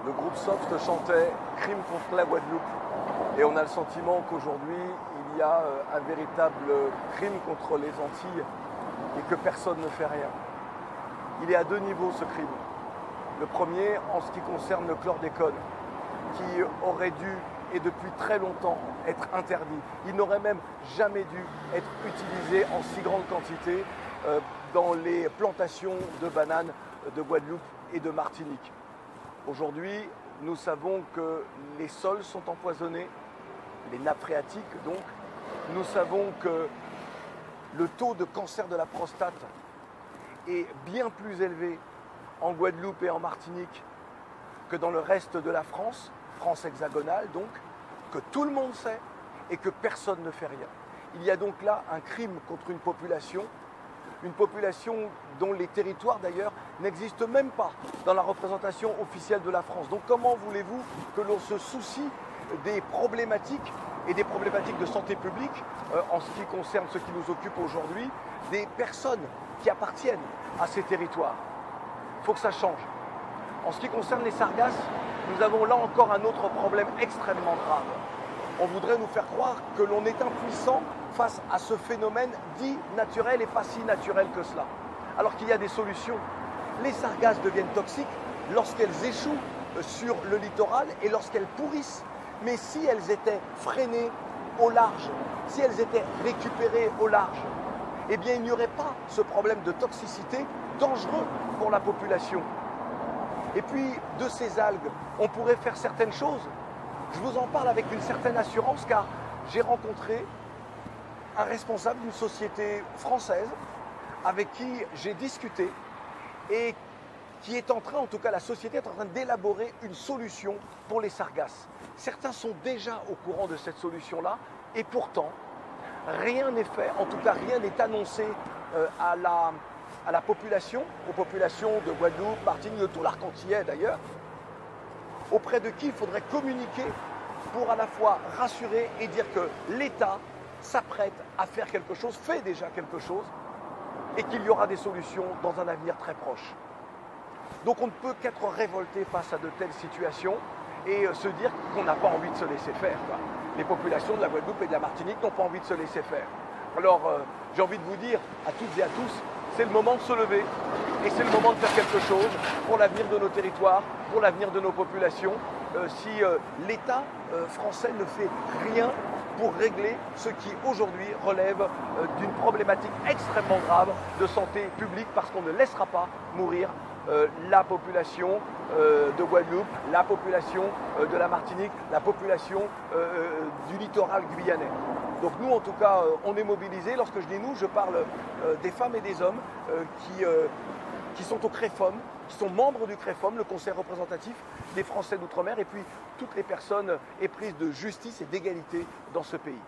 Le groupe Soft chantait Crime contre la Guadeloupe. Et on a le sentiment qu'aujourd'hui, il y a un véritable crime contre les Antilles et que personne ne fait rien. Il est à deux niveaux ce crime. Le premier, en ce qui concerne le chlordécone, qui aurait dû, et depuis très longtemps, être interdit. Il n'aurait même jamais dû être utilisé en si grande quantité dans les plantations de bananes de Guadeloupe et de Martinique. Aujourd'hui, nous savons que les sols sont empoisonnés, les nappes phréatiques donc. Nous savons que le taux de cancer de la prostate est bien plus élevé en Guadeloupe et en Martinique que dans le reste de la France, France hexagonale donc, que tout le monde sait et que personne ne fait rien. Il y a donc là un crime contre une population dont les territoires d'ailleurs n'existent même pas dans la représentation officielle de la France. Donc comment voulez-vous que l'on se soucie des problématiques et des problématiques de santé publique en ce qui concerne ce qui nous occupe aujourd'hui, des personnes qui appartiennent à ces territoires? Il faut que ça change. En ce qui concerne les sargasses, nous avons là encore un autre problème extrêmement grave. On voudrait nous faire croire que l'on est impuissant face à ce phénomène dit naturel et pas si naturel que cela. Alors qu'il y a des solutions. Les sargasses deviennent toxiques lorsqu'elles échouent sur le littoral et lorsqu'elles pourrissent. Mais si elles étaient freinées au large, si elles étaient récupérées au large, eh bien il n'y aurait pas ce problème de toxicité dangereux pour la population. Et puis, de ces algues, on pourrait faire certaines choses. Je vous en parle avec une certaine assurance car j'ai rencontré un responsable d'une société française avec qui j'ai discuté et qui est en train, en tout cas la société est en train d'élaborer une solution pour les sargasses. Certains sont déjà au courant de cette solution-là et pourtant, rien n'est fait, en tout cas rien n'est annoncé à la population, aux populations de Guadeloupe, Martinique, de tout l'arc antillais d'ailleurs, auprès de qui il faudrait communiquer pour à la fois rassurer et dire que l'État s'apprête à faire quelque chose, fait déjà quelque chose, et qu'il y aura des solutions dans un avenir très proche. Donc on ne peut qu'être révolté face à de telles situations et se dire qu'on n'a pas envie de se laisser faire, quoi. Les populations de la Guadeloupe et de la Martinique n'ont pas envie de se laisser faire. Alors j'ai envie de vous dire à toutes et à tous, c'est le moment de se lever et c'est le moment de faire quelque chose pour l'avenir de nos territoires, pour l'avenir de nos populations. Si l'État français ne fait rien pour régler ce qui aujourd'hui relève d'une problématique extrêmement grave de santé publique parce qu'on ne laissera pas mourir la population de Guadeloupe, la population de la Martinique, la population du littoral guyanais. Donc nous, en tout cas, on est mobilisés. Lorsque je dis nous, je parle des femmes et des hommes qui sont au CREFOM, qui sont membres du CREFOM, le Conseil représentatif des Français d'outre-mer, et puis toutes les personnes éprises de justice et d'égalité dans ce pays.